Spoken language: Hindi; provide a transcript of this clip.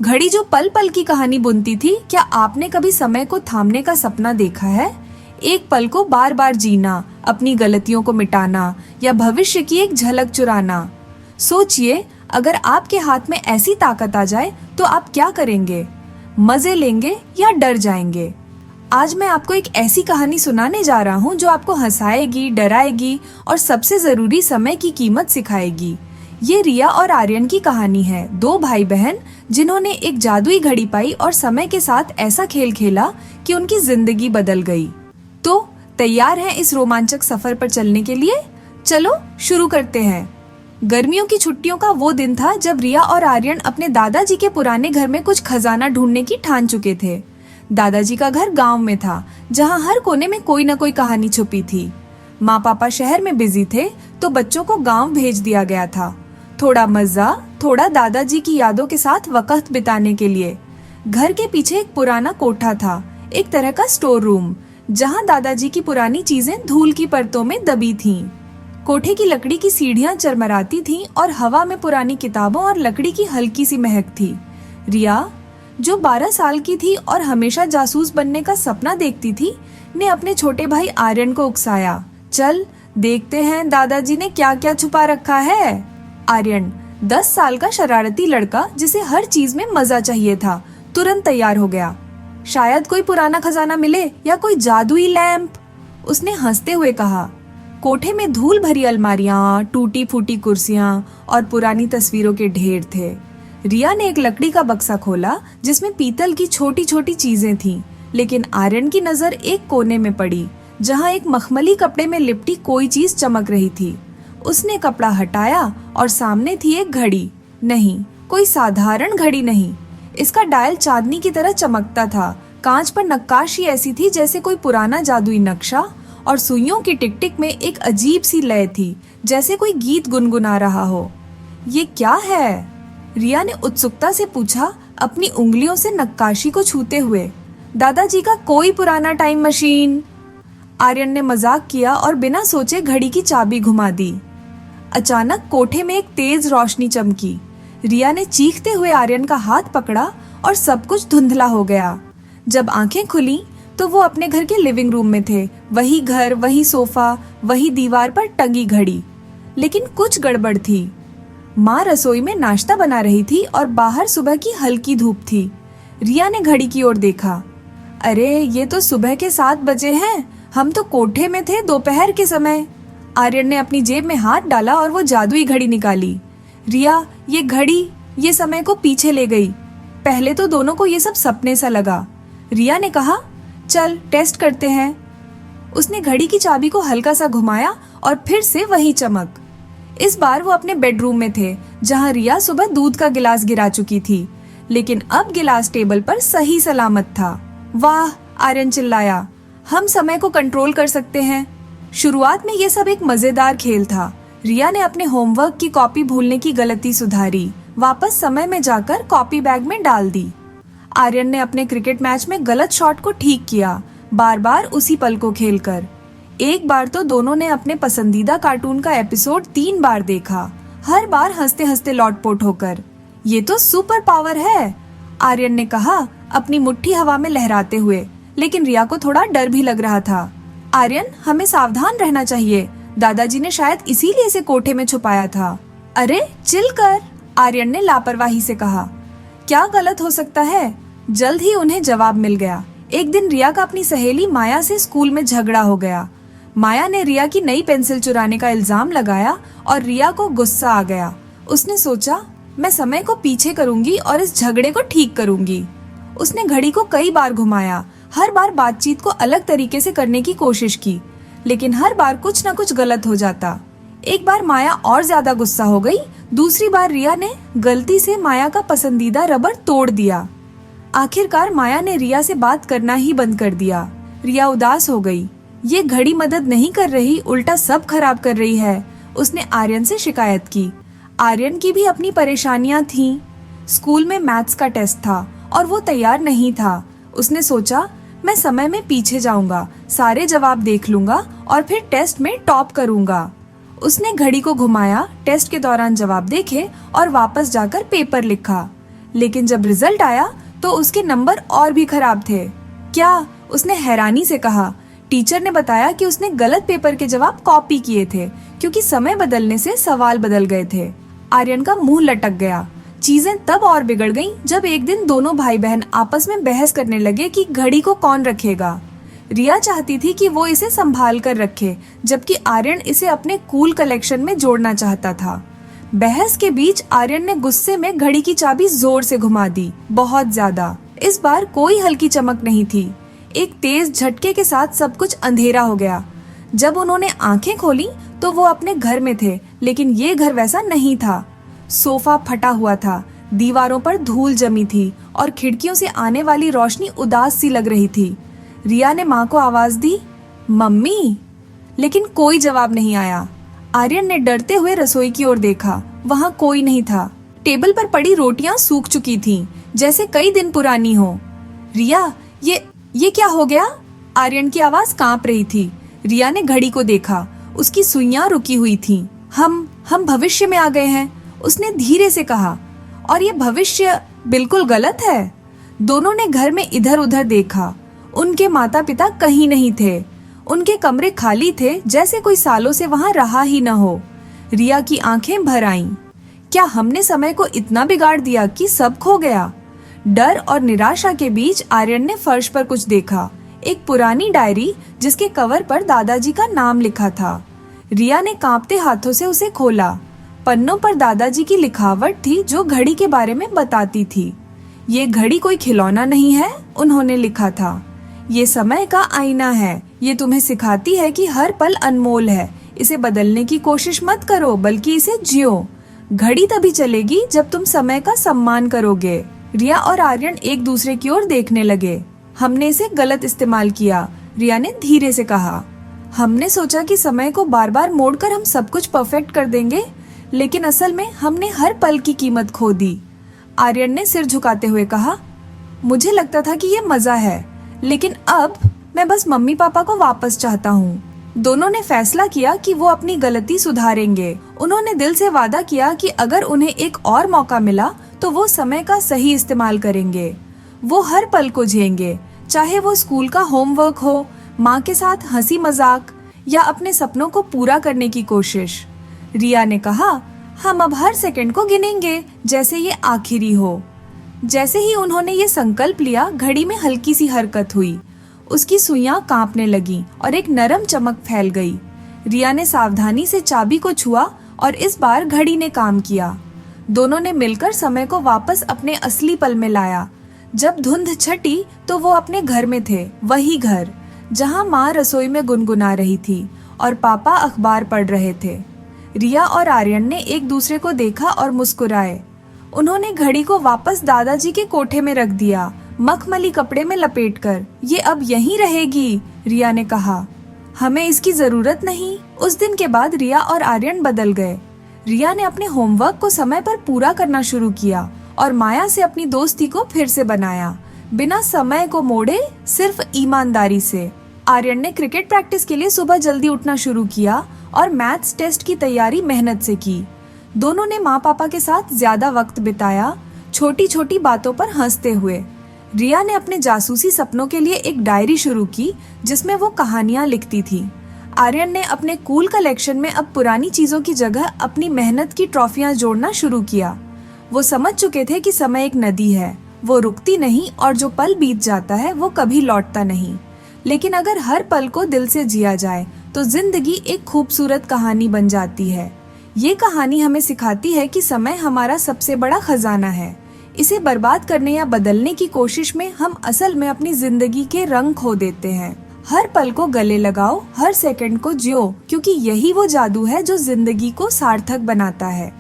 घड़ी जो पल पल की कहानी बुनती थी। क्या आपने कभी समय को थामने का सपना देखा है? एक पल को बार बार जीना, अपनी गलतियों को मिटाना या भविष्य की एक झलक चुराना। सोचिए, अगर आपके हाथ में ऐसी ताकत आ जाए तो आप क्या करेंगे? मजे लेंगे या डर जाएंगे? आज मैं आपको एक ऐसी कहानी सुनाने जा रहा हूँ जो आपको हंसाएगी, डराएगी और सबसे जरूरी समय की कीमत सिखाएगी। ये रिया और आर्यन की कहानी है, दो भाई बहन जिन्होंने एक जादुई घड़ी पाई और समय के साथ ऐसा खेल खेला कि उनकी जिंदगी बदल गई। तो तैयार हैं इस रोमांचक सफर पर चलने के लिए? चलो शुरू करते हैं। गर्मियों की छुट्टियों का वो दिन था जब रिया और आर्यन अपने दादाजी के पुराने घर में कुछ खजाना ढूंढने की ठान चुके थे। दादाजी का घर गांव में था, जहां हर कोने में कोई न कोई कहानी छुपी थी। माँ पापा शहर में बिजी थे तो बच्चों को गांव भेज दिया गया था, थोड़ा मजा, थोड़ा दादाजी की यादों के साथ वक्त बिताने के लिए। घर के पीछे एक पुराना कोठा था, एक तरह का स्टोर रूम, जहां दादाजी की पुरानी चीजें धूल की परतों में दबी थीं। कोठे की लकड़ी की सीढ़ियां चरमराती थीं और हवा में पुरानी किताबों और लकड़ी की हल्की सी महक थी। रिया, जो 12 साल की थी और हमेशा जासूस बनने का सपना देखती थी, ने अपने छोटे भाई आर्यन को उकसाया, चल देखते हैं दादाजी ने क्या क्या छुपा रखा है। आर्यन, 10 साल का शरारती लड़का जिसे हर चीज में मजा चाहिए था, तुरंत तैयार हो गया। शायद कोई पुराना खजाना मिले या कोई जादुई लैंप, उसने हंसते हुए कहा। कोठे में धूल भरी अलमारियां, टूटी फूटी कुर्सियां और पुरानी तस्वीरों के ढेर थे। रिया ने एक लकड़ी का बक्सा खोला जिसमें पीतल की छोटी छोटी चीजें थीं, लेकिन आर्यन की नजर एक कोने में पड़ी जहां एक मखमली कपड़े में लिपटी कोई चीज चमक रही थी। उसने कपड़ा हटाया और सामने थी एक घड़ी। नहीं, कोई साधारण घड़ी नहीं, इसका डायल चांदनी की तरह चमकता था। कांच पर नक्काशी ऐसी थी जैसे कोई पुराना जादुई नक्शा, और सुइयों की टिक टिक में एक अजीब सी लय थी, जैसे कोई गीत गुनगुना रहा हो। ये क्या है? रिया ने उत्सुकता से पूछा, अपनी उंगलियों से नक्काशी को छूते हुए। दादाजी का कोई पुराना टाइम मशीन, आर्यन ने मजाक किया और बिना सोचे घड़ी की चाबी घुमा दी। अचानक कोठे में एक तेज रोशनी चमकी। रिया ने चीखते हुए आर्यन का हाथ पकड़ा और सब कुछ धुंधला हो गया। जब आंखें खुली तो वो अपने घर के लिविंग रूम में थे। वही घर, वही सोफा, वही दीवार पर टंगी घड़ी। लेकिन कुछ गड़बड़ थी। माँ रसोई में नाश्ता बना रही थी और बाहर सुबह की हल्की धूप थी। रिया ने घड़ी की ओर देखा। अरे, ये तो सुबह के 7 बजे हैं। हम तो कोठे में थे दोपहर के समय। आर्यन ने अपनी जेब में हाथ डाला और वो जादुई घड़ी निकाली। रिया, ये घड़ी ये समय को पीछे ले गई। पहले तो दोनों को ये सब सपने सा लगा। रिया ने कहा, चल टेस्ट करते हैं। उसने घड़ी की चाबी को हल्का सा घुमाया और फिर से वही चमक। इस बार वो अपने बेडरूम में थे, जहां रिया सुबह दूध का गिलास गिरा चुकी थी, लेकिन अब गिलास टेबल पर सही सलामत था। वाह, आर्यन चिल्लाया, हम समय को कंट्रोल कर सकते हैं। शुरुआत में ये सब एक मजेदार खेल था। रिया ने अपने होमवर्क की कॉपी भूलने की गलती सुधारी, वापस समय में जाकर कॉपी बैग में डाल दी। आर्यन ने अपने क्रिकेट मैच में गलत शॉट को ठीक किया, बार बार उसी पल को खेलकर। एक बार तो दोनों ने अपने पसंदीदा कार्टून का एपिसोड 3 बार देखा, हर बार हंसते हंसते लौटपोट होकर। ये तो सुपर पावर है, आर्यन ने कहा, अपनी मुट्ठी हवा में लहराते हुए। लेकिन रिया को थोड़ा डर भी लग रहा था। आर्यन, हमें सावधान रहना चाहिए। दादाजी ने शायद इसीलिए इसे कोठे में छुपाया था। अरे चिल कर, आर्यन ने लापरवाही से कहा। क्या गलत हो सकता है? जल्द ही उन्हें जवाब मिल गया। एक दिन रिया का अपनी सहेली माया से स्कूल में झगड़ा हो गया। माया ने रिया की नई पेंसिल चुराने का इल्जाम लगाया और रिया को गुस्सा आ गया। उसने सोचा, मैं समय को पीछे करूंगी और इस झगड़े को ठीक करूंगी। उसने घड़ी को कई बार घुमाया, हर बार बातचीत को अलग तरीके से करने की कोशिश की, लेकिन हर बार कुछ न कुछ गलत हो जाता। एक बार माया और ज्यादा गुस्सा हो गई। दूसरी बार रिया ने गलती से माया का पसंदीदा रबर तोड़ दिया। आखिरकार माया ने रिया से बात करना ही बंद कर दिया। रिया उदास हो गई। ये घड़ी मदद नहीं कर रही, उल्टा सब खराब कर रही है, उसने आर्यन से शिकायत की। आर्यन की भी अपनी परेशानियां थीं। स्कूल में मैथ्स का टेस्ट था और वो तैयार नहीं था। उसने सोचा, मैं समय में पीछे जाऊंगा, सारे जवाब देख लूंगा और फिर टेस्ट में टॉप करूंगा। उसने घड़ी को घुमाया, टेस्ट के दौरान जवाब देखे और वापस जाकर पेपर लिखा। लेकिन जब रिजल्ट आया तो उसके नंबर और भी खराब थे। क्या? उसने हैरानी से कहा। टीचर ने बताया कि उसने गलत पेपर के जवाब कॉपी किए थे क्योंकि समय बदलने से सवाल बदल गए थे। आर्यन का मुंह लटक गया। चीजें तब और बिगड़ गईं जब एक दिन दोनों भाई बहन आपस में बहस करने लगे कि घड़ी को कौन रखेगा। रिया चाहती थी कि वो इसे संभाल कर रखे, जबकि आर्यन इसे अपने कूल कलेक्शन में जोड़ना चाहता था। बहस के बीच आर्यन ने गुस्से में घड़ी की चाबी जोर से घुमा दी, बहुत ज्यादा। इस बार कोई हल्की चमक नहीं थी। एक तेज झटके के साथ सब कुछ अंधेरा हो गया। जब उन्होंने आंखें खोली तो वो अपने घर में थे, लेकिन ये घर वैसा नहीं था। सोफा फटा हुआ था, दीवारों पर धूल जमी थी और खिड़कियों से आने वाली रोशनी उदास सी लग रही थी। रिया ने माँ को आवाज दी, मम्मी, लेकिन कोई जवाब नहीं आया। आर्यन ने डरते हुए रसोई की ओर देखा, वहाँ कोई नहीं था। टेबल पर पड़ी रोटियां सूख चुकी थीं, जैसे कई दिन पुरानी हो। रिया, ये क्या हो गया? आर्यन की आवाज कांप रही थी। रिया ने घड़ी को देखा, उसकी सुइयां रुकी हुई थीं। हम भविष्य में आ गए हैं, उसने धीरे से कहा। और ये भविष्य बिल्कुल गलत है। दोनों ने घर में इधर उधर देखा। उनके माता पिता कहीं नहीं थे। उनके कमरे खाली थे, जैसे कोई सालों से वहां रहा ही न हो। रिया की आंखें भर आईं। क्या हमने समय को इतना बिगाड़ दिया कि सब खो गया? डर और निराशा के बीच आर्यन ने फर्श पर कुछ देखा, एक पुरानी डायरी जिसके कवर पर दादाजी का नाम लिखा था। रिया ने कांपते हाथों से उसे खोला। पन्नों पर दादाजी की लिखावट थी जो घड़ी के बारे में बताती थी। ये घड़ी कोई खिलौना नहीं है, उन्होंने लिखा था। ये समय का आईना है। ये तुम्हें सिखाती है कि हर पल अनमोल है। इसे बदलने की कोशिश मत करो, बल्कि इसे जियो। घड़ी तभी चलेगी जब तुम समय का सम्मान करोगे। रिया और आर्यन एक दूसरे की ओर देखने लगे। हमने इसे गलत इस्तेमाल किया, रिया ने धीरे से कहा। हमने सोचा कि समय को बार बार मोड़कर हम सब कुछ परफेक्ट कर देंगे, लेकिन असल में हमने हर पल की कीमत खो दी। आर्यन ने सिर झुकाते हुए कहा, मुझे लगता था कि ये मजा है, लेकिन अब मैं बस मम्मी पापा को वापस चाहता हूँ। दोनों ने फैसला किया कि वो अपनी गलती सुधारेंगे। उन्होंने दिल से वादा किया कि अगर उन्हें एक और मौका मिला तो वो समय का सही इस्तेमाल करेंगे। वो हर पल को जिएंगे, चाहे वो स्कूल का होमवर्क हो, माँ के साथ हंसी मजाक, या अपने सपनों को पूरा करने की कोशिश। रिया ने कहा, हम अब हर सेकंड को गिनेंगे जैसे ये आखिरी हो। जैसे ही उन्होंने ये संकल्प लिया, घड़ी में हल्की सी हरकत हुई। उसकी सुइयां कांपने लगीं और एक नरम चमक फैल गई। रिया ने सावधानी से चाबी को छुआ और इस बार घड़ी ने काम किया। दोनों ने मिलकर समय को वापस अपने असली पल में लाया। जब धुंध छटी तो वो अपने घर में थे, वही घर जहां माँ रसोई में गुनगुना रही थी और पापा अखबार पढ़ रहे थे। रिया और आर्यन ने एक दूसरे को देखा और मुस्कुराए। उन्होंने घड़ी को वापस दादाजी के कोठे में रख दिया, मखमली कपड़े में लपेटकर। ये अब यहीं रहेगी, रिया ने कहा। हमें इसकी जरूरत नहीं। उस दिन के बाद रिया और आर्यन बदल गए। रिया ने अपने होमवर्क को समय पर पूरा करना शुरू किया और माया से अपनी दोस्ती को फिर से बनाया, बिना समय को मोड़े, सिर्फ ईमानदारी से। आर्यन ने क्रिकेट प्रैक्टिस के लिए सुबह जल्दी उठना शुरू किया और मैथ्स टेस्ट की तैयारी मेहनत से की। दोनों ने माँ पापा के साथ ज्यादा वक्त बिताया, छोटी छोटी बातों पर हंसते हुए। रिया ने अपने जासूसी सपनों के लिए एक डायरी शुरू की जिसमें वो कहानियां लिखती थी। आर्यन ने अपने कूल कलेक्शन में अब पुरानी चीजों की जगह अपनी मेहनत की ट्रॉफियां जोड़ना शुरू किया। वो समझ चुके थे कि समय एक नदी है, वो रुकती नहीं और जो पल बीत जाता है वो कभी लौटता नहीं। लेकिन अगर हर पल को दिल से जिया जाए तो जिंदगी एक खूबसूरत कहानी बन जाती है। ये कहानी हमें सिखाती है कि समय हमारा सबसे बड़ा खजाना है। इसे बर्बाद करने या बदलने की कोशिश में हम असल में अपनी जिंदगी के रंग खो देते हैं। हर पल को गले लगाओ, हर सेकंड को जियो, क्योंकि यही वो जादू है जो जिंदगी को सार्थक बनाता है।